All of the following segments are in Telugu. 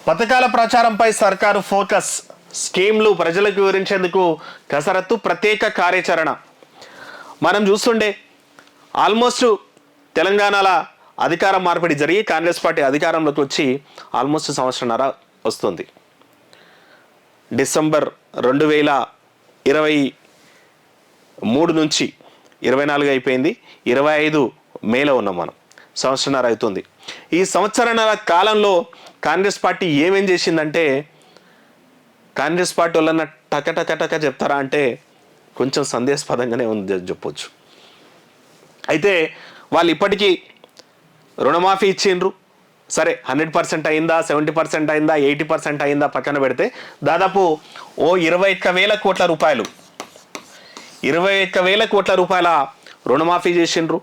పథకాల ప్రచారంపై సర్కారు ఫోకస్, స్కీమ్లు ప్రజలకు వివరించేందుకు కసరత్తు, ప్రత్యేక కార్యాచరణ. మనం చూస్తుండే ఆల్మోస్ట్ తెలంగాణలో అధికార మార్పిడి జరిగి కాంగ్రెస్ పార్టీ అధికారంలోకి వచ్చి ఆల్మోస్ట్ సంవత్సరంన్నర వస్తుంది. డిసెంబర్ 2023 నుంచి 24 అయిపోయింది, 25 మేలో ఉన్నాం మనం. సంవత్సరంన్నర అవుతుంది. ఈ సంవత్సరన్నర కాలంలో కాంగ్రెస్ పార్టీ ఏమేం చేసిందంటే, కాంగ్రెస్ పార్టీ వాళ్ళన్న టక చెప్తారా అంటే కొంచెం సందేహాస్పదంగానే ఉంది చెప్పొచ్చు. అయితే వాళ్ళు ఇప్పటికీ రుణమాఫీ ఇచ్చిండ్రు. సరే 100% అయిందా, 70% అయిందా, 80% అయిందా పక్కన పెడితే దాదాపు 21,000 కోట్ల రూపాయలు 21,000 కోట్ల రూపాయల రుణమాఫీ చేసిండ్రు.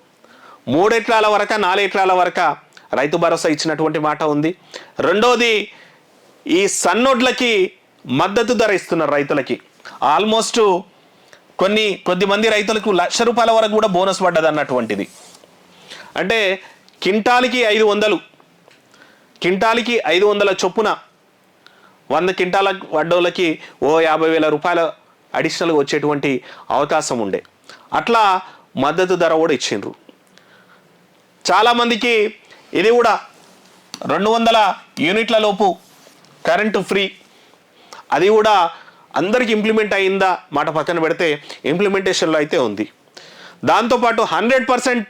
3 ఎకరాల వరకు 4 ఎకరాల వరకు రైతు భరోసా ఇచ్చినటువంటి మాట ఉంది. రెండోది, ఈ సన్నోడ్లకి మద్దతు ధర ఇస్తున్నారు రైతులకి. ఆల్మోస్ట్ కొద్దిమంది రైతులకు ₹1,00,000 వరకు కూడా బోనస్ పడ్డది అన్నటువంటిది. అంటే కింటాలికి 500 చొప్పున 100 కింటాల వడ్డోళ్ళకి ₹50,000 అడిషనల్గా వచ్చేటువంటి అవకాశం ఉండే. అట్లా మద్దతు ధర కూడా ఇచ్చిండ్రు. చాలామందికి ఇది కూడా 200 యూనిట్ల లోపు కరెంటు ఫ్రీ, అది కూడా అందరికి ఇంప్లిమెంట్ అయిందా మాట పక్కన పెడితే ఇంప్లిమెంటేషన్లో అయితే ఉంది. దాంతోపాటు 100%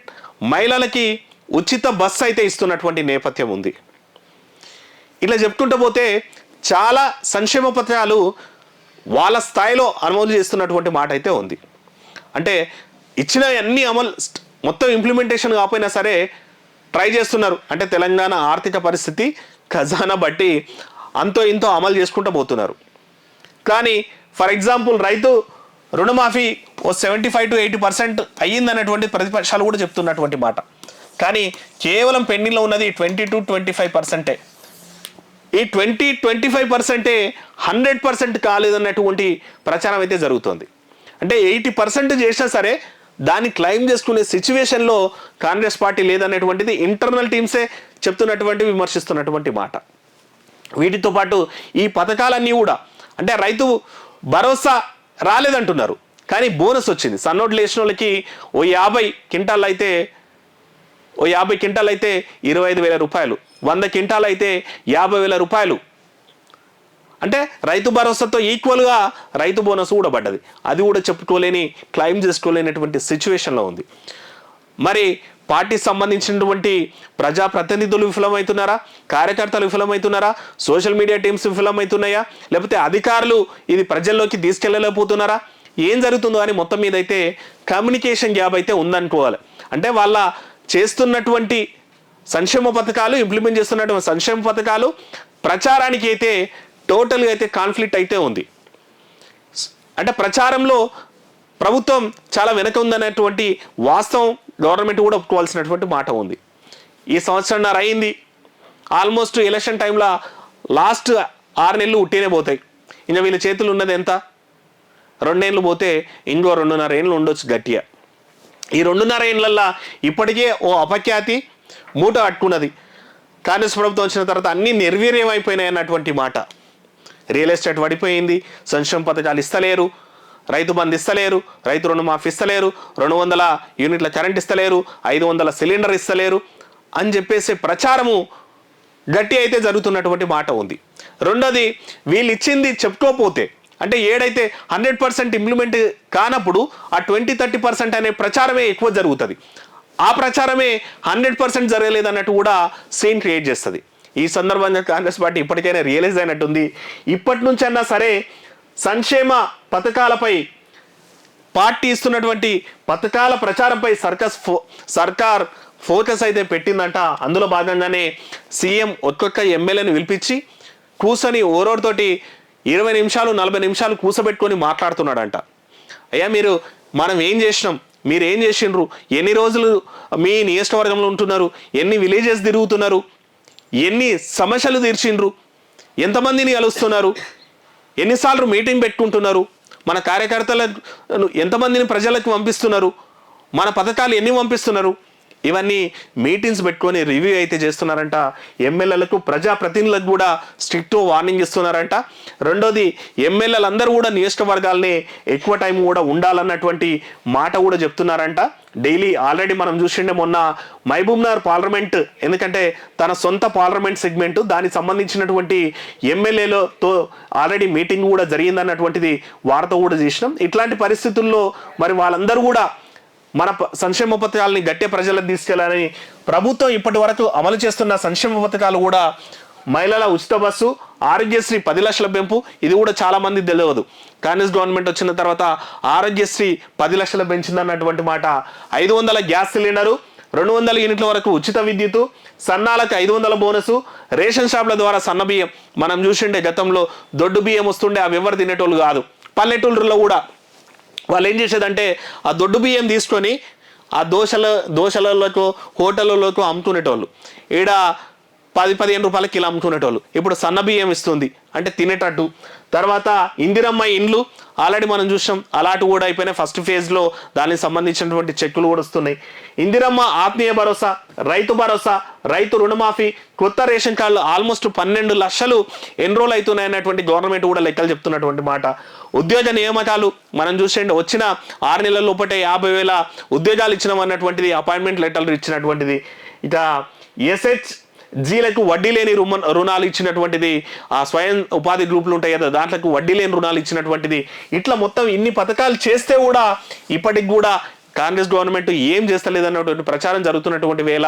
మహిళలకి ఉచిత బస్సు అయితే ఇస్తున్నటువంటి నేపథ్యం ఉంది. ఇట్లా చెప్పుకుంటూ పోతే చాలా సంక్షేమ పథకాలు వాళ్ళ స్థాయిలో అమలు చేస్తున్నటువంటి మాట అయితే ఉంది. అంటే ఇచ్చిన అన్ని అమలు మొత్తం ఇంప్లిమెంటేషన్ కాకపోయినా సరే ట్రై చేస్తున్నారు. అంటే తెలంగాణ ఆర్థిక పరిస్థితి ఖజానా బట్టి అంతో ఇంతో అమలు చేసుకుంటూ పోతున్నారు. కానీ ఫర్ ఎగ్జాంపుల్ రైతు రుణమాఫీ 75 to 80% అయ్యిందనేటువంటి ప్రతిపక్షాలు కూడా చెప్తున్నటువంటి మాట. కానీ కేవలం పెండింగ్లో ఉన్నది 20 to 25%. ఈ 20-25% 100% కాలేదన్నటువంటి ప్రచారం అయితే జరుగుతుంది. అంటే 80% చేసినా సరే దాన్ని క్లెయిమ్ చేసుకునే సిచ్యువేషన్లో కాంగ్రెస్ పార్టీ లేదనేటువంటిది ఇంటర్నల్ టీమ్సే చెప్తున్నటువంటి, విమర్శిస్తున్నటువంటి మాట. వీటితో పాటు ఈ పథకాలన్నీ కూడా అంటే రైతు భరోసా రాలేదంటున్నారు, కానీ బోనస్ వచ్చింది. సన్నోట్లు వేసిన వాళ్ళకి 50 క్వింటాలు అయితే ₹25,000, 100 క్వింటాలు అయితే ₹50,000. అంటే రైతు భరోసాతో ఈక్వల్గా రైతు బోనస్ కూడా పడ్డది. అది కూడా చెప్పుకోలేని, క్లెయిమ్ చేసుకోలేనటువంటి సిచ్యువేషన్లో ఉంది. మరి పార్టీకి సంబంధించినటువంటి ప్రజాప్రతినిధులు విఫలమవుతున్నారా, కార్యకర్తలు విఫలమవుతున్నారా, సోషల్ మీడియా టీమ్స్ విఫలమవుతున్నాయా, లేకపోతే అధికారులు ఇది ప్రజల్లోకి తీసుకెళ్ళలేకపోతున్నారా, ఏం జరుగుతుందో అని మొత్తం మీద అయితే కమ్యూనికేషన్ గ్యాప్ అయితే ఉందనుకోవాలి. అంటే వాళ్ళ చేస్తున్నటువంటి సంక్షేమ పథకాలు, ఇంప్లిమెంట్ చేస్తున్నటువంటి సంక్షేమ పథకాలు ప్రచారానికి అయితే టోటల్గా అయితే కాన్ఫ్లిక్ట్ అయితే ఉంది. అంటే ప్రచారంలో ప్రభుత్వం చాలా వెనక ఉందనేటువంటి వాస్తవం గవర్నమెంట్ కూడా ఒప్పుకోవాల్సినటువంటి మాట ఉంది. ఈ సంవత్సరంన్నర అయింది. ఆల్మోస్ట్ ఎలక్షన్ టైంలో లాస్ట్ 6 నెలలు ఉట్టినే పోతాయి. ఇంకా వీళ్ళ చేతులు ఉన్నది ఎంత? 2 ఏళ్ళు పోతే ఇంకో 2.5 ఏళ్ళు ఉండొచ్చు గట్టిగా. ఈ 2.5 ఏళ్ళల్లో ఇప్పటికే అపఖ్యాతి మూట కట్టుకున్నది. కాంగ్రెస్ ప్రభుత్వం వచ్చిన తర్వాత అన్నీ నిర్వీర్యమైపోయినాయి అన్నటువంటి మాట. రియల్ ఎస్టేట్ పడిపోయింది, సంక్షేమ పథకాలు ఇస్తలేరు, రైతు బంధు ఇస్తలేరు, రైతు రుణమాఫీ ఇస్తలేరు, 200 యూనిట్ల కరెంట్ ఇస్తలేరు, 500 సిలిండర్ ఇస్తలేరు అని చెప్పేసి ప్రచారము గట్టి అయితే జరుగుతున్నటువంటి మాట ఉంది. రెండోది, వీళ్ళు ఇచ్చింది చెప్పుకోపోతే అంటే ఏడైతే 100% ఇంప్లిమెంట్ కానప్పుడు ఆ 20-30% అనే ప్రచారమే ఎక్కువ జరుగుతుంది. ఆ ప్రచారమే 100% జరగలేదు అన్నట్టు కూడా సీన్ క్రియేట్ చేస్తుంది. ఈ సందర్భంగా కాంగ్రెస్ పార్టీ ఇప్పటికైనా రియలైజ్ అయినట్టుంది. ఇప్పటి నుంచైనా సరే సంక్షేమ పథకాలపై, పార్టీ ఇస్తున్నటువంటి పథకాల ప్రచారంపై సర్కార్ ఫోకస్ అయితే పెట్టిందంట. అందులో భాగంగానే సీఎం ఒక్కొక్క ఎమ్మెల్యేని పిలిపించి కూర్చొని ఓరోడితోటి 20 నిమిషాలు 40 నిమిషాలు కూర్చోబెట్టుకొని మాట్లాడుతున్నాడంట. అయ్యా మనం ఏం చేసినాం, మీరు ఏం చేసిండ్రు, ఎన్ని రోజులు మీ నియోజకవర్గంలో ఉంటున్నారు, ఎన్ని విలేజెస్ తిరుగుతున్నారు, ఎన్ని సమస్యలు తీర్చిండ్రు, ఎంతమందిని కలుస్తున్నారు, ఎన్నిసార్లు మీటింగ్ పెట్టుకుంటున్నారు, మన కార్యకర్తలను ఎంతమందిని ప్రజలకు పంపిస్తున్నారు, మన పథకాలు ఎన్ని పంపిస్తున్నారు, ఇవన్నీ మీటింగ్స్ పెట్టుకొని రివ్యూ అయితే చేస్తున్నారంట. ఎమ్మెల్యేలకు ప్రజాప్రతినిధులకు కూడా స్ట్రిక్ట్ వార్నింగ్ ఇస్తున్నారంట. రెండోది ఎమ్మెల్యేలు అందరూ కూడా నియోజకవర్గాల్ని ఎక్కువ టైం కూడా ఉండాలన్నటువంటి మాట కూడా చెప్తున్నారంట. డైలీ ఆల్రెడీ మనం చూసిండే మొన్న మహబూబ్నగర్ పార్లమెంట్, ఎందుకంటే తన సొంత పార్లమెంట్ సెగ్మెంట్, దానికి సంబంధించినటువంటి ఎమ్మెల్యేలతో ఆల్రెడీ మీటింగ్ కూడా జరిగిందన్నటువంటిది వార్త కూడా చేసినాం. ఇట్లాంటి పరిస్థితుల్లో మరి వాళ్ళందరూ కూడా మన సంక్షేమ పథకాలని గట్టే ప్రజలకు తీసుకెళ్లాలని ప్రభుత్వం ఇప్పటి వరకు అమలు చేస్తున్న సంక్షేమ పథకాలు కూడా మహిళల ఉచిత బస్సు, ఆరోగ్యశ్రీ 10 లక్షల పెంపు, ఇది కూడా చాలా మంది తెలియదు. కాంగ్రెస్ గవర్నమెంట్ వచ్చిన తర్వాత ఆరోగ్యశ్రీ 10 లక్షలు పెంచిందన్నటువంటి మాట. 500 గ్యాస్ సిలిండరు, 200 యూనిట్ల వరకు ఉచిత విద్యుత్, సన్నాలకు 500 బోనసు, రేషన్ షాప్ల ద్వారా సన్న బియ్యం. మనం చూసిండే గతంలో దొడ్డు బియ్యం వస్తుండే, అవి ఎవరు తినేటోళ్ళు కాదు. పల్లెటూళ్ళలో కూడా వాళ్ళు ఏం చేసేదంటే ఆ దొడ్డు బియ్యం తీసుకొని ఆ దోశలలోకి హోటళ్ళలోకి అమ్ముకునేటోళ్ళు. ఈడ 10-15 రూపాయల కిలో అమ్ముకునేటోళ్ళు. ఇప్పుడు సన్న బియ్యం ఇస్తుంది అంటే తినేటట్టు. తర్వాత ఇందిరమ్మ ఇండ్లు ఆల్రెడీ మనం చూసాం, అలాంటి కూడా అయిపోయినాయి. ఫస్ట్ ఫేజ్లో దానికి సంబంధించినటువంటి చెక్కులు కూడా వస్తున్నాయి. ఇందిరమ్మ ఆత్మీయ భరోసా, రైతు భరోసా, రైతు రుణమాఫీ, కొత్త రేషన్ కార్డులు ఆల్మోస్ట్ 12 లక్షలు ఎన్రోల్ అవుతున్నాయి అన్నటువంటి గవర్నమెంట్ కూడా లెక్కలు చెప్తున్నటువంటి మాట. ఉద్యోగ నియామకాలు మనం చూసేయండి, వచ్చిన 6 నెలల లోపటే 50,000 ఉద్యోగాలు ఇచ్చినామన్నటువంటిది, అపాయింట్మెంట్ లెటర్లు ఇచ్చినటువంటిది. ఇక SHGలకు వడ్డీ లేని రుణాలు ఇచ్చినటువంటిది, ఆ స్వయం ఉపాధి గ్రూపులు ఉంటాయి కదా, దాంట్లకు వడ్డీ లేని రుణాలు ఇచ్చినటువంటిది. ఇట్లా మొత్తం ఇన్ని పథకాలు చేస్తే కూడా ఇప్పటికి కూడా కాంగ్రెస్ గవర్నమెంట్ ఏం చేస్తలేదన్నటువంటి ప్రచారం జరుగుతున్నటువంటి వేళ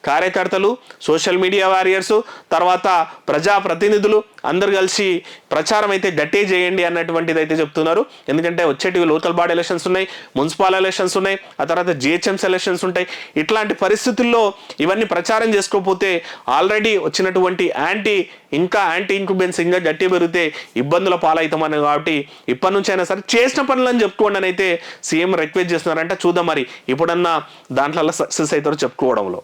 కార్యకర్తలు, సోషల్ మీడియా వారియర్స్, తర్వాత ప్రజాప్రతినిధులు అందరు కలిసి ప్రచారం అయితే గట్టే చేయండి అన్నటువంటిది అయితే చెప్తున్నారు. ఎందుకంటే వచ్చేటివి లోకల్ బాడీ ఎలక్షన్స్ ఉన్నాయి, మున్సిపల్ ఎలక్షన్స్ ఉన్నాయి, ఆ తర్వాత GHMC ఎలక్షన్స్ ఉంటాయి. ఇట్లాంటి పరిస్థితుల్లో ఇవన్నీ ప్రచారం చేసుకోకపోతే ఆల్రెడీ వచ్చినటువంటి యాంటీ ఇంక్యుబెన్స్ ఇంకా గట్టి పెరిగితే ఇబ్బందుల పాలవుతామని, కాబట్టి ఇప్పటి నుంచి అయినా సరే చేసిన పనులని చెప్పుకోండి అని అయితే సీఎం రిక్వెస్ట్ చేస్తున్నారంటే చూద్దాం మరి ఇప్పుడన్నా దాంట్లో సక్సెస్ అవుతారో చెప్పుకోవడంలో.